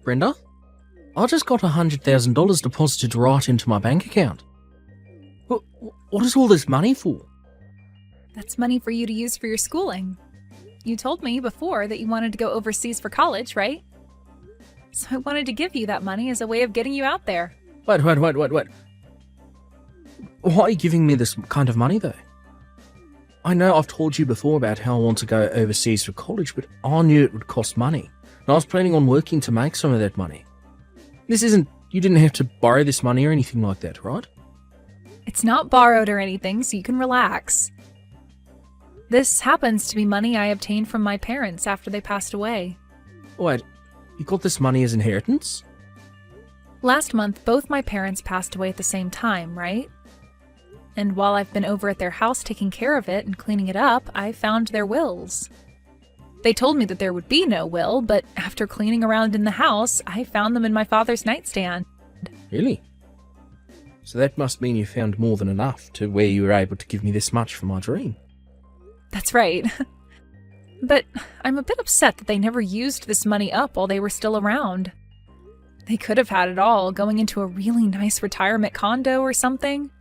Brenda? I just got $100,000 deposited right into my bank account. What is all this money for? That's money for you to use for your schooling. You told me before that you wanted to go overseas for college, right? So I wanted to give you that money as a way of getting you out there. Wait. Why are you giving me this kind of money, though? I know I've told you before about how I want to go overseas for college, but I knew it would cost money. And I was planning on working to make some of that money. You didn't have to borrow this money or anything like that, right? It's not borrowed or anything, so you can relax. This happens to be money I obtained from my parents after they passed away. Wait, you got this money as inheritance? Last month, both my parents passed away at the same time, right? And while I've been over at their house taking care of it and cleaning it up, I found their wills. They told me that there would be no will, but after cleaning around in the house, I found them in my father's nightstand. Really? So that must mean you found more than enough to where you were able to give me this much for my dream. That's right. But I'm a bit upset that they never used this money up while they were still around. They could have had it all, going into a really nice retirement condo or something.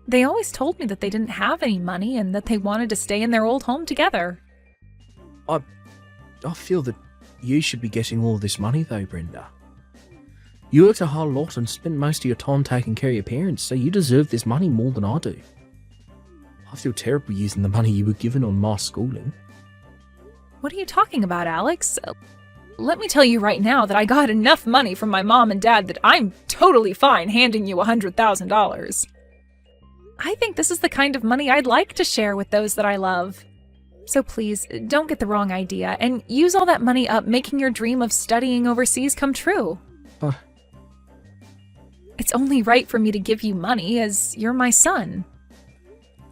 They always told me that they didn't have any money and that they wanted to stay in their old home together. I feel that you should be getting all this money though, Brenda. You worked a whole lot and spent most of your time taking care of your parents, so you deserve this money more than I do. I feel terrible using the money you were given on my schooling. What are you talking about, Alex? Let me tell you right now that I got enough money from my mom and dad that I'm totally fine handing you $100,000. I think this is the kind of money I'd like to share with those that I love. So please, don't get the wrong idea, and use all that money up making your dream of studying overseas come true. It's only right for me to give you money, as you're my son.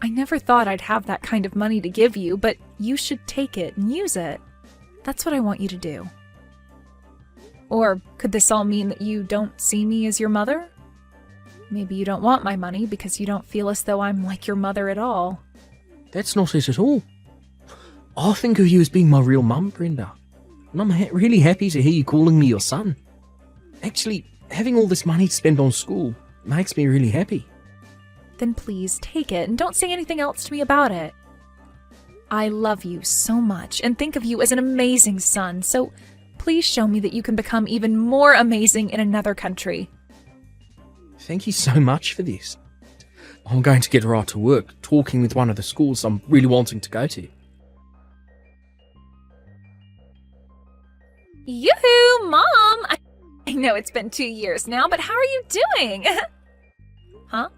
I never thought I'd have that kind of money to give you, but you should take it and use it. That's what I want you to do. Or could this all mean that you don't see me as your mother? Maybe you don't want my money because you don't feel as though I'm like your mother at all. That's not it at all. I think of you as being my real mum, Brenda. And I'm really happy to hear you calling me your son. Actually, having all this money to spend on school makes me really happy. Then please take it and don't say anything else to me about it. I love you so much and think of you as an amazing son, so please show me that you can become even more amazing in another country. Thank you so much for this. I'm going to get right to work talking with one of the schools I'm really wanting to go to. Yoo-hoo, Mom! I know it's been 2 years now, but how are you doing? Huh?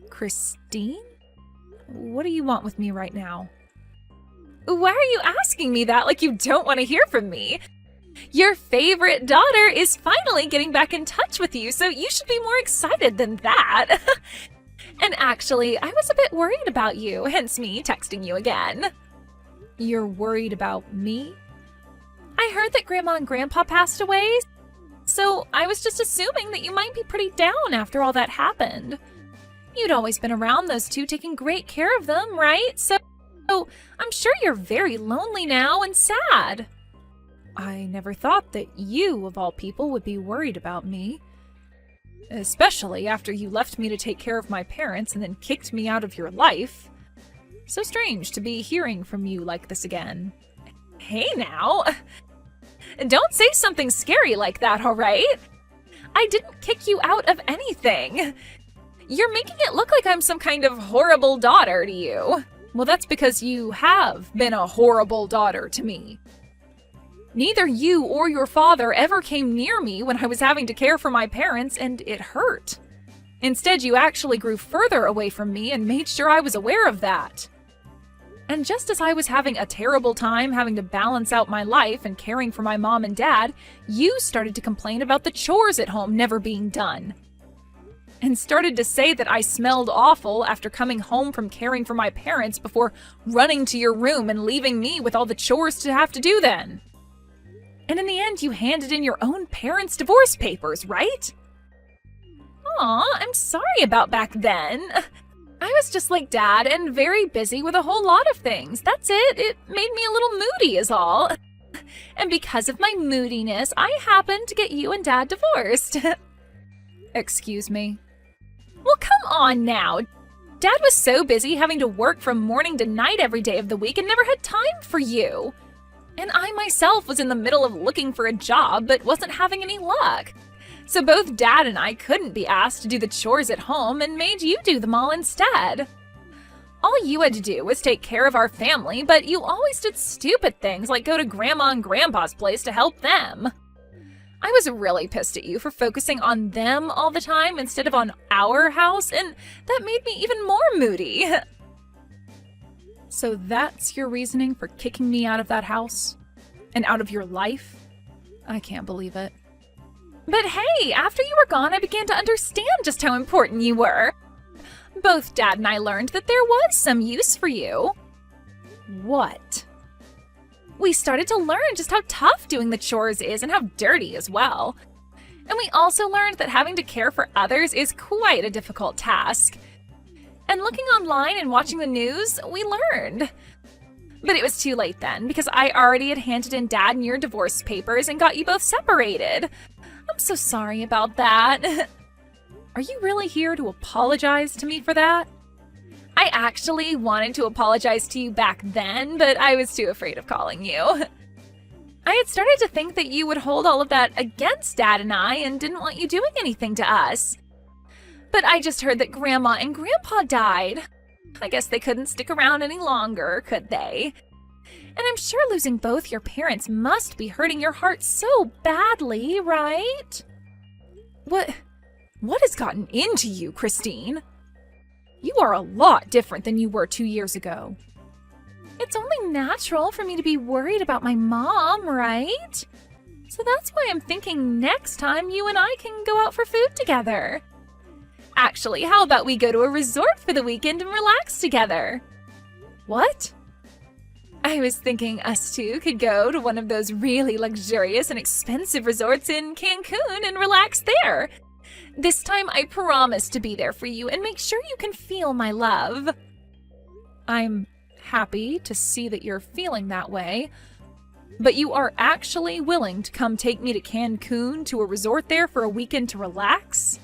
Christine? What do you want with me right now? Why are you asking me that like you don't want to hear from me? Your favorite daughter is finally getting back in touch with you, so you should be more excited than that. And actually, I was a bit worried about you, hence me texting you again. You're worried about me? I heard that Grandma and Grandpa passed away, so I was just assuming that you might be pretty down after all that happened. You'd always been around those two, taking great care of them, right? So I'm sure you're very lonely now and sad. I never thought that you, of all people, would be worried about me. Especially after you left me to take care of my parents and then kicked me out of your life. So strange to be hearing from you like this again. Hey now! Don't say something scary like that, alright? I didn't kick you out of anything. You're making it look like I'm some kind of horrible daughter to you. Well, that's because you have been a horrible daughter to me. Neither you or your father ever came near me when I was having to care for my parents, and it hurt. Instead, you actually grew further away from me and made sure I was aware of that. And just as I was having a terrible time having to balance out my life and caring for my mom and dad, you started to complain about the chores at home never being done. And started to say that I smelled awful after coming home from caring for my parents before running to your room and leaving me with all the chores to have to do then. And in the end, you handed in your own parents' divorce papers, right? Aw, I'm sorry about back then. I was just like Dad and very busy with a whole lot of things. That's it. It made me a little moody is all. And because of my moodiness, I happened to get you and Dad divorced. Excuse me? Well, come on now. Dad was so busy having to work from morning to night every day of the week and never had time for you. And I myself was in the middle of looking for a job but wasn't having any luck. So both Dad and I couldn't be asked to do the chores at home and made you do them all instead. All you had to do was take care of our family, but you always did stupid things like go to Grandma and Grandpa's place to help them. I was really pissed at you for focusing on them all the time instead of on our house, and that made me even more moody. So that's your reasoning for kicking me out of that house? And out of your life? I can't believe it. But hey, after you were gone, I began to understand just how important you were. Both Dad and I learned that there was some use for you. What? We started to learn just how tough doing the chores is and how dirty as well. And we also learned that having to care for others is quite a difficult task. And looking online and watching the news, we learned. But it was too late then, because I already had handed in Dad and your divorce papers and got you both separated. I'm so sorry about that. Are you really here to apologize to me for that? I actually wanted to apologize to you back then, but I was too afraid of calling you. I had started to think that you would hold all of that against Dad and I and didn't want you doing anything to us. But I just heard that Grandma and Grandpa died. I guess they couldn't stick around any longer, could they? And I'm sure losing both your parents must be hurting your heart so badly, right? What has gotten into you, Christine? You are a lot different than you were 2 years ago. It's only natural for me to be worried about my mom, right? So that's why I'm thinking next time you and I can go out for food together. Actually, how about we go to a resort for the weekend and relax together? What? I was thinking us two could go to one of those really luxurious and expensive resorts in Cancun and relax there. This time I promise to be there for you and make sure you can feel my love. I'm happy to see that you're feeling that way, but you are actually willing to come take me to Cancun to a resort there for a weekend to relax?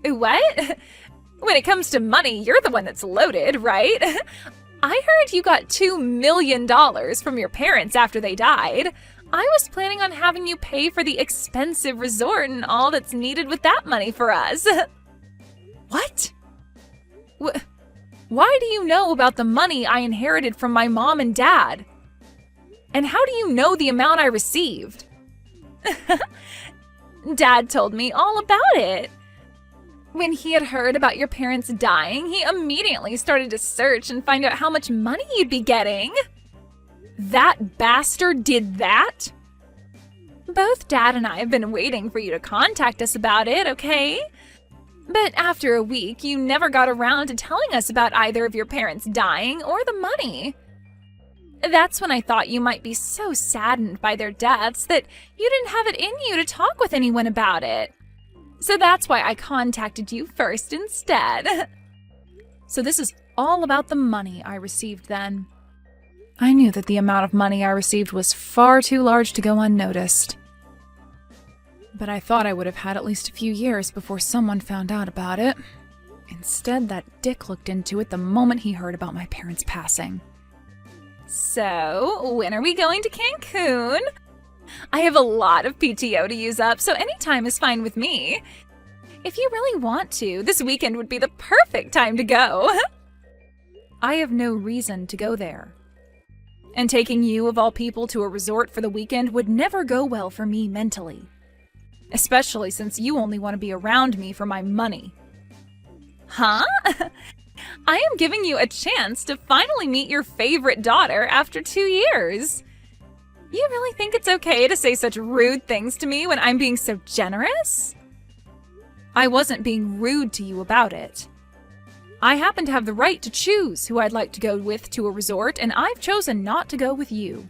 What? When it comes to money, you're the one that's loaded, right? I heard you got $2 million from your parents after they died. I was planning on having you pay for the expensive resort and all that's needed with that money for us. What? Why do you know about the money I inherited from my mom and dad? And how do you know the amount I received? Dad told me all about it. When he had heard about your parents dying, he immediately started to search and find out how much money you'd be getting. That bastard did that? Both Dad and I have been waiting for you to contact us about it, okay? But after a week, you never got around to telling us about either of your parents dying or the money. That's when I thought you might be so saddened by their deaths that you didn't have it in you to talk with anyone about it. So that's why I contacted you first instead. So this is all about the money I received then. I knew that the amount of money I received was far too large to go unnoticed. But I thought I would have had at least a few years before someone found out about it. Instead, that dick looked into it the moment he heard about my parents' passing. So, when are we going to Cancun? I have a lot of PTO to use up, so any time is fine with me. If you really want to, this weekend would be the perfect time to go. I have no reason to go there. And taking you, of all people, to a resort for the weekend would never go well for me mentally. Especially since you only want to be around me for my money. Huh? I am giving you a chance to finally meet your favorite daughter after 2 years. You really think it's okay to say such rude things to me when I'm being so generous? I wasn't being rude to you about it. I happen to have the right to choose who I'd like to go with to a resort, and I've chosen not to go with you.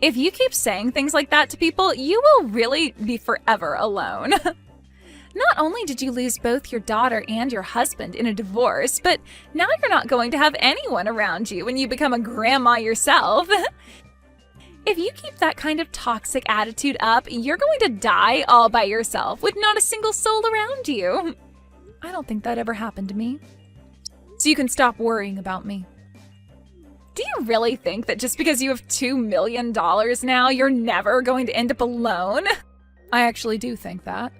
If you keep saying things like that to people, you will really be forever alone. Not only did you lose both your daughter and your husband in a divorce, but now you're not going to have anyone around you when you become a grandma yourself. If you keep that kind of toxic attitude up, you're going to die all by yourself with not a single soul around you. I don't think that ever happened to me. So you can stop worrying about me. Do you really think that just because you have $2 million now, you're never going to end up alone? I actually do think that.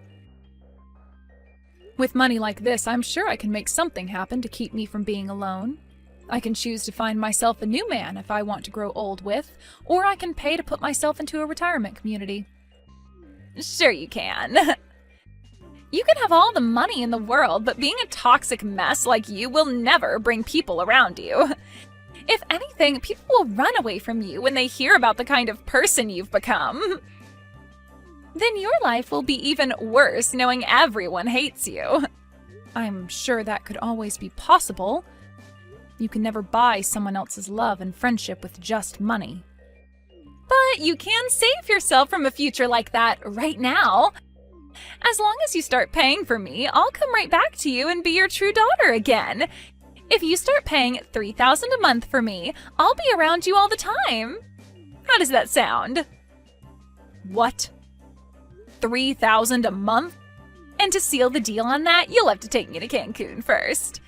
With money like this, I'm sure I can make something happen to keep me from being alone. I can choose to find myself a new man if I want to grow old with, or I can pay to put myself into a retirement community. Sure you can. You can have all the money in the world, but being a toxic mess like you will never bring people around you. If anything, people will run away from you when they hear about the kind of person you've become. Then your life will be even worse knowing everyone hates you. I'm sure that could always be possible. You can never buy someone else's love and friendship with just money. But you can save yourself from a future like that right now. As long as you start paying for me, I'll come right back to you and be your true daughter again. If you start paying $3,000 a month for me, I'll be around you all the time. How does that sound? What? $3,000 a month? And to seal the deal on that, you'll have to take me to Cancun first.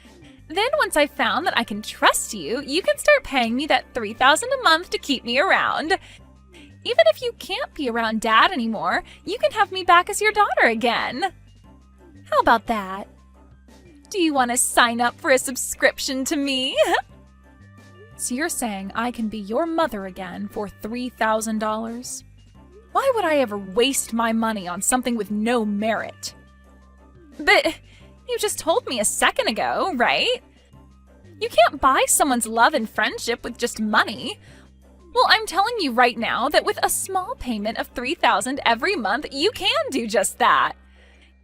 Then once I've found that I can trust you, you can start paying me that $3,000 a month to keep me around. Even if you can't be around Dad anymore, you can have me back as your daughter again. How about that? Do you want to sign up for a subscription to me? So you're saying I can be your mother again for $3,000? Why would I ever waste my money on something with no merit? But you just told me a second ago, right? You can't buy someone's love and friendship with just money. Well, I'm telling you right now that with a small payment of $3,000 every month, you can do just that.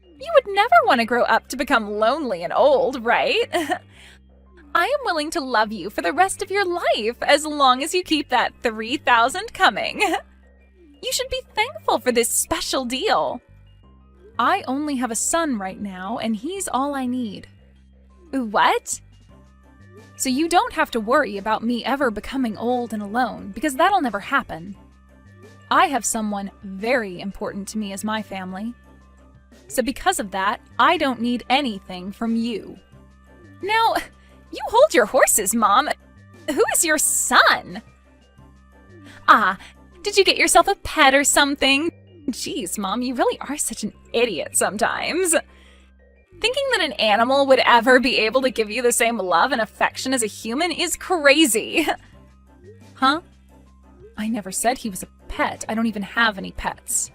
You would never want to grow up to become lonely and old, right? I am willing to love you for the rest of your life as long as you keep that $3,000 coming. You should be thankful for this special deal. I only have a son right now, and he's all I need. What? So you don't have to worry about me ever becoming old and alone, because that'll never happen. I have someone very important to me as my family. So because of that, I don't need anything from you. Now, you hold your horses, Mom. Who is your son? Ah, did you get yourself a pet or something? Jeez, Mom, you really are such an idiot sometimes. Thinking that an animal would ever be able to give you the same love and affection as a human is crazy. Huh? I never said he was a pet. I don't even have any pets.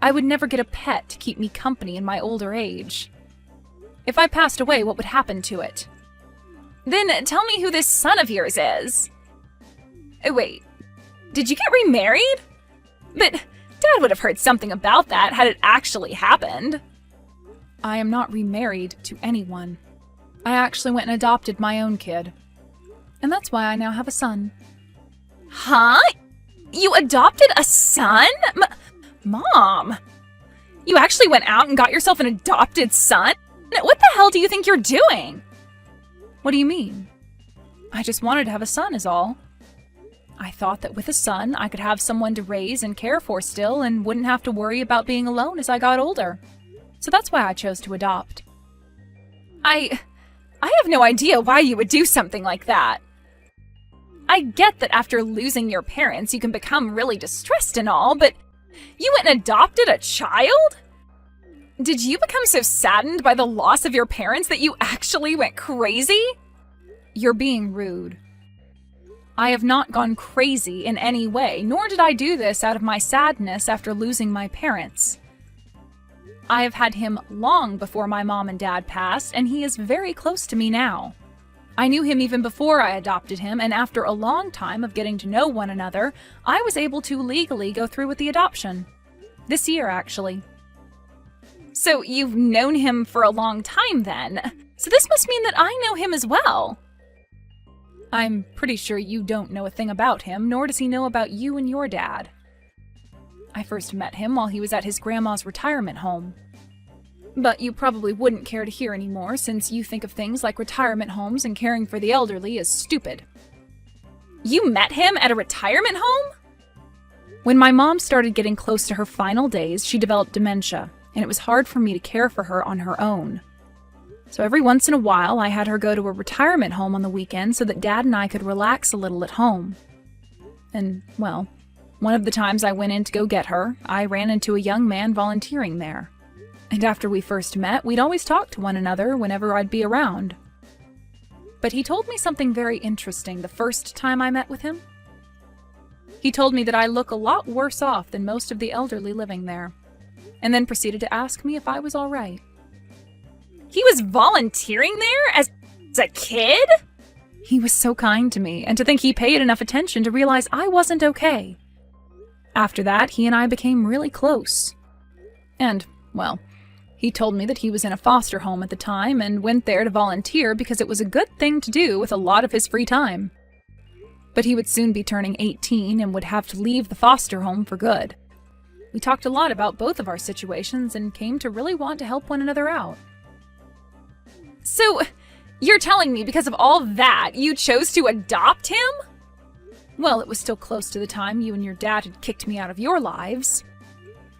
I would never get a pet to keep me company in my older age. If I passed away, what would happen to it? Then tell me who this son of yours is. Wait, did you get remarried? But Dad would have heard something about that had it actually happened. I am not remarried to anyone. I actually went and adopted my own kid. And that's why I now have a son. Huh? You adopted a son? Mom! You actually went out and got yourself an adopted son? What the hell do you think you're doing? What do you mean? I just wanted to have a son is all. I thought that with a son, I could have someone to raise and care for still and wouldn't have to worry about being alone as I got older. So that's why I chose to adopt. I have no idea why you would do something like that. I get that after losing your parents, you can become really distressed and all, but you went and adopted a child? Did you become so saddened by the loss of your parents that you actually went crazy? You're being rude. I have not gone crazy in any way, nor did I do this out of my sadness after losing my parents. I have had him long before my mom and dad passed, and he is very close to me now. I knew him even before I adopted him, and after a long time of getting to know one another, I was able to legally go through with the adoption. This year, actually. So you've known him for a long time then. So this must mean that I know him as well. I'm pretty sure you don't know a thing about him, nor does he know about you and your dad. I first met him while he was at his grandma's retirement home. But you probably wouldn't care to hear anymore, since you think of things like retirement homes and caring for the elderly as stupid. You met him at a retirement home? When my mom started getting close to her final days, she developed dementia, and it was hard for me to care for her on her own. So every once in a while, I had her go to a retirement home on the weekend so that Dad and I could relax a little at home. And, well, one of the times I went in to go get her, I ran into a young man volunteering there. And after we first met, we'd always talk to one another whenever I'd be around. But he told me something very interesting the first time I met with him. He told me that I look a lot worse off than most of the elderly living there, and then proceeded to ask me if I was all right. He was volunteering there as a kid? He was so kind to me, and to think he paid enough attention to realize I wasn't okay. After that, he and I became really close. And, well, he told me that he was in a foster home at the time and went there to volunteer because it was a good thing to do with a lot of his free time. But he would soon be turning 18 and would have to leave the foster home for good. We talked a lot about both of our situations and came to really want to help one another out. So, you're telling me because of all that, you chose to adopt him? Well, it was still close to the time you and your dad had kicked me out of your lives.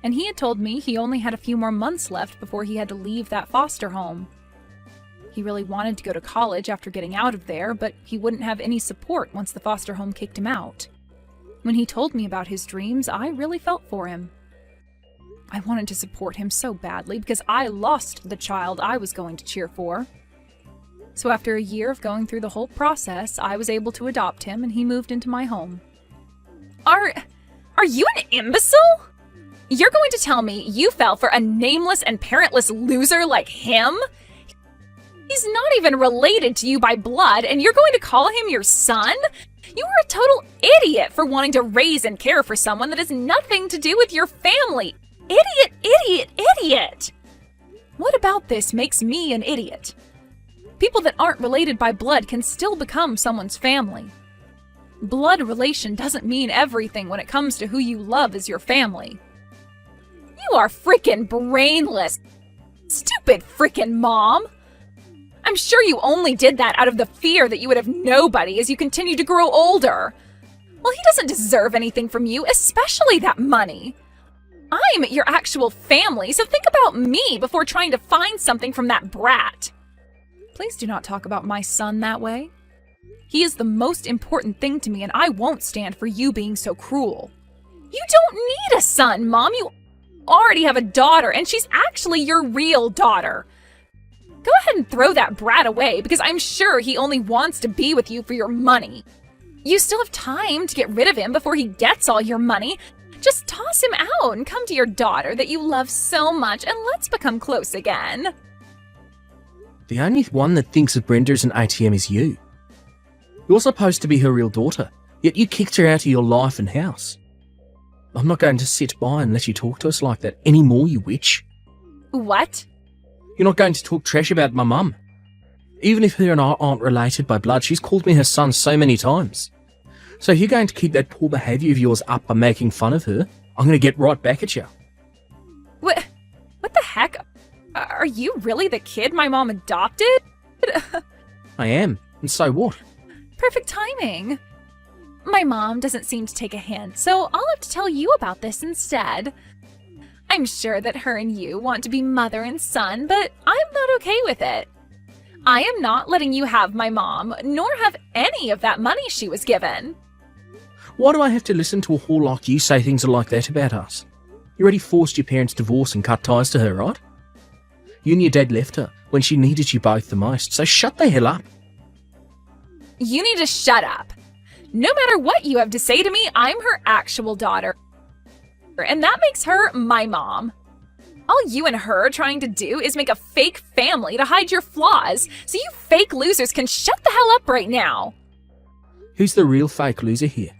And he had told me he only had a few more months left before he had to leave that foster home. He really wanted to go to college after getting out of there, but he wouldn't have any support once the foster home kicked him out. When he told me about his dreams, I really felt for him. I wanted to support him so badly because I lost the child I was going to cheer for. So after a year of going through the whole process, I was able to adopt him and he moved into my home. Are you an imbecile? You're going to tell me you fell for a nameless and parentless loser like him? He's not even related to you by blood, and you're going to call him your son? You are a total idiot for wanting to raise and care for someone that has nothing to do with your family. Idiot, idiot, idiot! What about this makes me an idiot? People that aren't related by blood can still become someone's family. Blood relation doesn't mean everything when it comes to who you love as your family. You are frickin' brainless. Stupid frickin' mom. I'm sure you only did that out of the fear that you would have nobody as you continue to grow older. Well, he doesn't deserve anything from you, especially that money. I'm your actual family, so think about me before trying to find something from that brat. Please do not talk about my son that way. He is the most important thing to me, and I won't stand for you being so cruel. You don't need a son, Mom. You already have a daughter, and she's actually your real daughter. Go ahead and throw that brat away, because I'm sure he only wants to be with you for your money. You still have time to get rid of him before he gets all your money. Just toss him out and come to your daughter that you love so much, and let's become close again. The only one that thinks that Brenda is an ATM is you. You're supposed to be her real daughter, yet you kicked her out of your life and house. I'm not going to sit by and let you talk to us like that anymore, you witch. What? You're not going to talk trash about my mum. Even if her and I aren't related by blood, she's called me her son so many times. So if you're going to keep that poor behaviour of yours up by making fun of her, I'm going to get right back at you. What the heck? Are you really the kid my mom adopted? I am, and so what? Perfect timing. My mom doesn't seem to take a hint, so I'll have to tell you about this instead. I'm sure that her and you want to be mother and son, but I'm not okay with it. I am not letting you have my mom, nor have any of that money she was given. Why do I have to listen to a whore like you say things like that about us? You already forced your parents' divorce and cut ties to her, right? You and your dad left her when she needed you both the most, so shut the hell up. You need to shut up. No matter what you have to say to me, I'm her actual daughter. And that makes her my mom. All you and her are trying to do is make a fake family to hide your flaws, so you fake losers can shut the hell up right now. Who's the real fake loser here?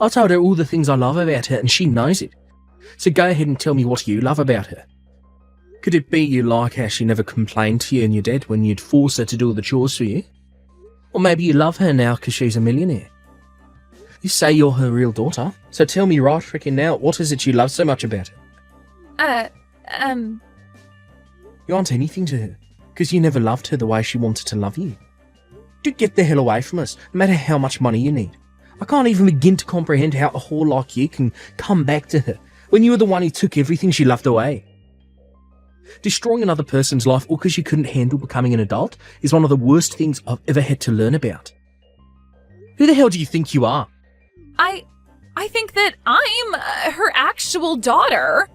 I told her all the things I love about her and she knows it. So go ahead and tell me what you love about her. Could it be you like how she never complained to you and your dad when you'd force her to do all the chores for you? Or maybe you love her now because she's a millionaire. You say you're her real daughter, so tell me right frickin' now, what is it you love so much about her? You aren't anything to her, because you never loved her the way she wanted to love you. Dude, get the hell away from us, no matter how much money you need. I can't even begin to comprehend how a whore like you can come back to her when you were the one who took everything she loved away. Destroying another person's life all because you couldn't handle becoming an adult is one of the worst things I've ever had to learn about. Who the hell do you think you are? I think that I'm her actual daughter.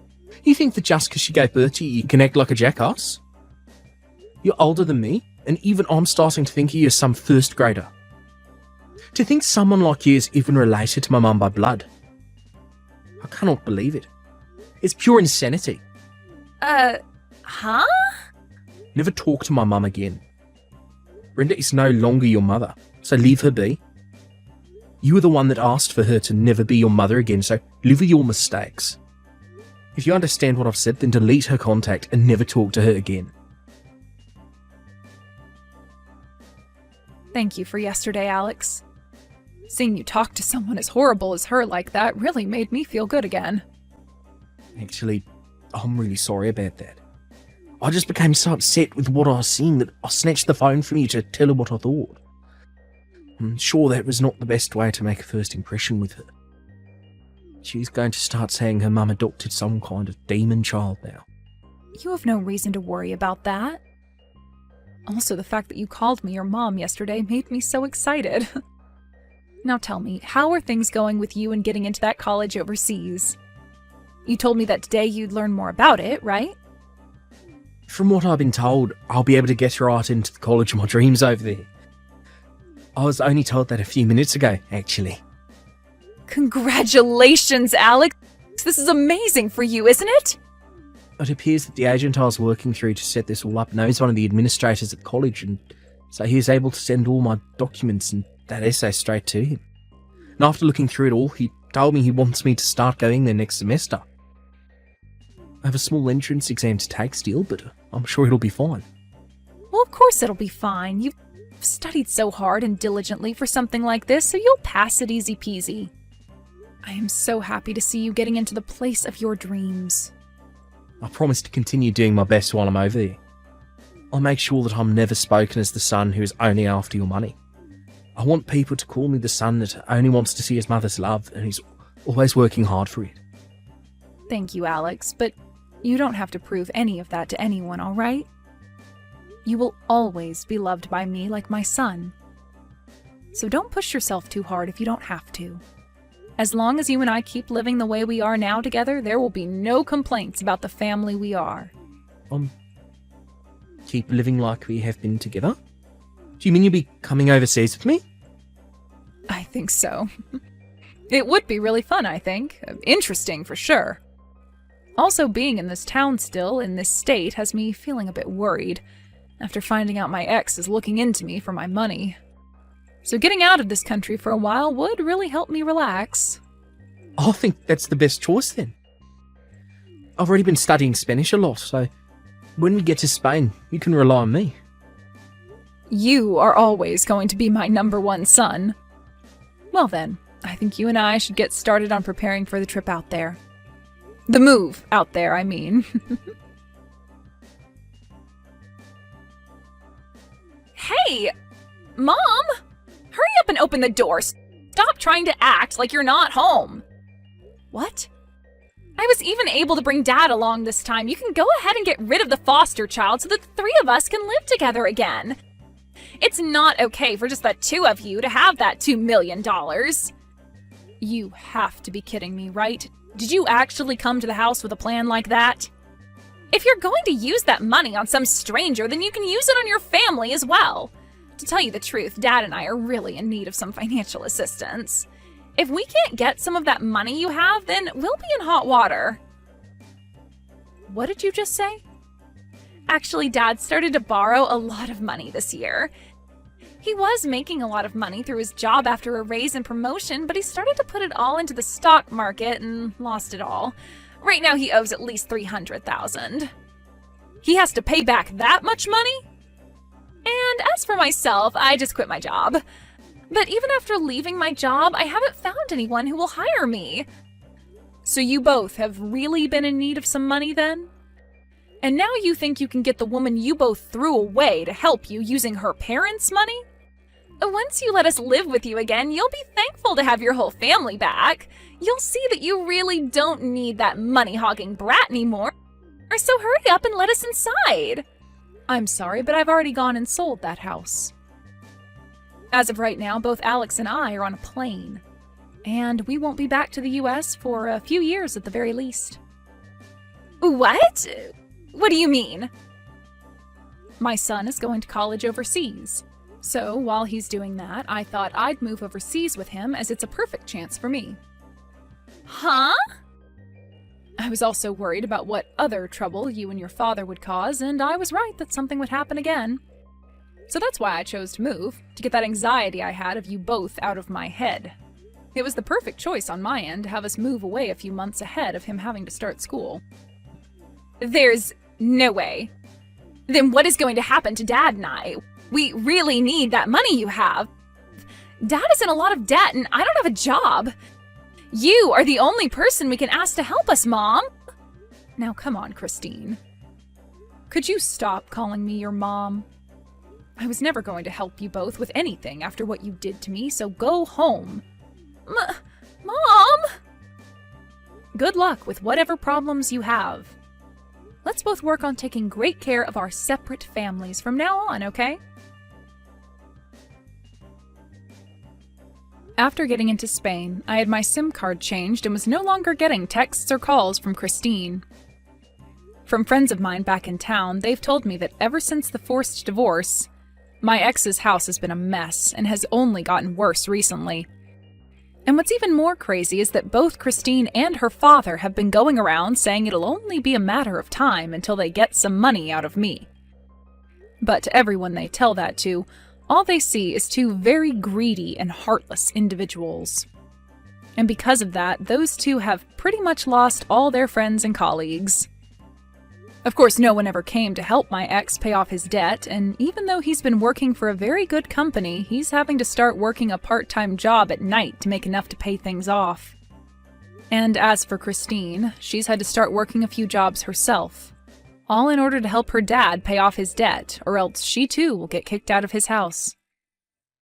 You think that just because she gave birth to you, you can act like a jackass? You're older than me, and even I'm starting to think of you as some first grader. To think someone like you is even related to my mum by blood. I cannot believe it. It's pure insanity. Huh? Never talk to my mum again. Brenda is no longer your mother, so leave her be. You were the one that asked for her to never be your mother again, so live with your mistakes. If you understand what I've said, then delete her contact and never talk to her again. Thank you for yesterday, Alex. Seeing you talk to someone as horrible as her like that really made me feel good again. Actually, I'm really sorry about that. I just became so upset with what I was seeing that I snatched the phone from you to tell her what I thought. I'm sure that was not the best way to make a first impression with her. She's going to start saying her mum adopted some kind of demon child now. You have no reason to worry about that. Also, the fact that you called me your mom yesterday made me so excited. Now tell me, how are things going with you and getting into that college overseas? You told me that today you'd learn more about it, right? From what I've been told, I'll be able to get right into the college of my dreams over there. I was only told that a few minutes ago, actually. Congratulations, Alex! This is amazing for you, isn't it? It appears that the agent I was working through to set this all up knows one of the administrators at college, and so he was able to send all my documents and that essay straight to him. And after looking through it all, he told me he wants me to start going there next semester. I have a small entrance exam to take still, but I'm sure it'll be fine. Well, of course it'll be fine. You've studied so hard and diligently for something like this, so you'll pass it easy peasy. I am so happy to see you getting into the place of your dreams. I promise to continue doing my best while I'm over there. I'll make sure that I'm never spoken as the son who is only after your money. I want people to call me the son that only wants to see his mother's love and is always working hard for it. Thank you, Alex, but you don't have to prove any of that to anyone, all right? You will always be loved by me like my son. So don't push yourself too hard if you don't have to. As long as you and I keep living the way we are now together, there will be no complaints about the family we are. Keep living like we have been together? Do you mean you'll be coming overseas with me? I think so. It would be really fun, I think. Interesting, for sure. Also, being in this town still, in this state, has me feeling a bit worried, after finding out my ex is looking into me for my money. So getting out of this country for a while would really help me relax. I think that's the best choice then. I've already been studying Spanish a lot, so when we get to Spain, you can rely on me. You are always going to be my number one son. Well then, I think you and I should get started on preparing for the trip out there. The move out there, I mean. Hey! Mom! Hurry up and open the door. Stop trying to act like you're not home. What? I was even able to bring Dad along this time. You can go ahead and get rid of the foster child so that the three of us can live together again. It's not okay for just the two of you to have that $2 million. You have to be kidding me, right? Did you actually come to the house with a plan like that? If you're going to use that money on some stranger, then you can use it on your family as well. To tell you the truth, Dad and I are really in need of some financial assistance. If we can't get some of that money you have, then we'll be in hot water. What did you just say? Actually, Dad started to borrow a lot of money this year. He was making a lot of money through his job after a raise and promotion, but he started to put it all into the stock market and lost it all. Right now he owes at least $300,000. He has to pay back that much money? And as for myself, I just quit my job. But even after leaving my job, I haven't found anyone who will hire me. So you both have really been in need of some money then? And now you think you can get the woman you both threw away to help you using her parents' money? Once you let us live with you again, you'll be thankful to have your whole family back. You'll see that you really don't need that money-hogging brat anymore. So hurry up and let us inside. I'm sorry, but I've already gone and sold that house. As of right now, both Alex and I are on a plane. And we won't be back to the US for a few years at the very least. What? What do you mean? My son is going to college overseas. So while he's doing that, I thought I'd move overseas with him as it's a perfect chance for me. Huh? I was also worried about what other trouble you and your father would cause, and I was right that something would happen again. So that's why I chose to move, to get that anxiety I had of you both out of my head. It was the perfect choice on my end to have us move away a few months ahead of him having to start school. There's no way. Then what is going to happen to Dad and I? We really need that money you have. Dad is in a lot of debt and I don't have a job. You are the only person we can ask to help us, Mom. Now come on, Christine. Could you stop calling me your mom? I was never going to help you both with anything after what you did to me, so go home. Mom! Good luck with whatever problems you have. Let's both work on taking great care of our separate families from now on, okay? After getting into Spain, I had my SIM card changed and was no longer getting texts or calls from Christine. From friends of mine back in town, they've told me that ever since the forced divorce, my ex's house has been a mess and has only gotten worse recently. And what's even more crazy is that both Christine and her father have been going around saying it'll only be a matter of time until they get some money out of me. But to everyone they tell that to, all they see is two very greedy and heartless individuals. And because of that, those two have pretty much lost all their friends and colleagues. Of course, no one ever came to help my ex pay off his debt, and even though he's been working for a very good company, he's having to start working a part-time job at night to make enough to pay things off. And as for Christine, she's had to start working a few jobs herself, all in order to help her dad pay off his debt, or else she too will get kicked out of his house.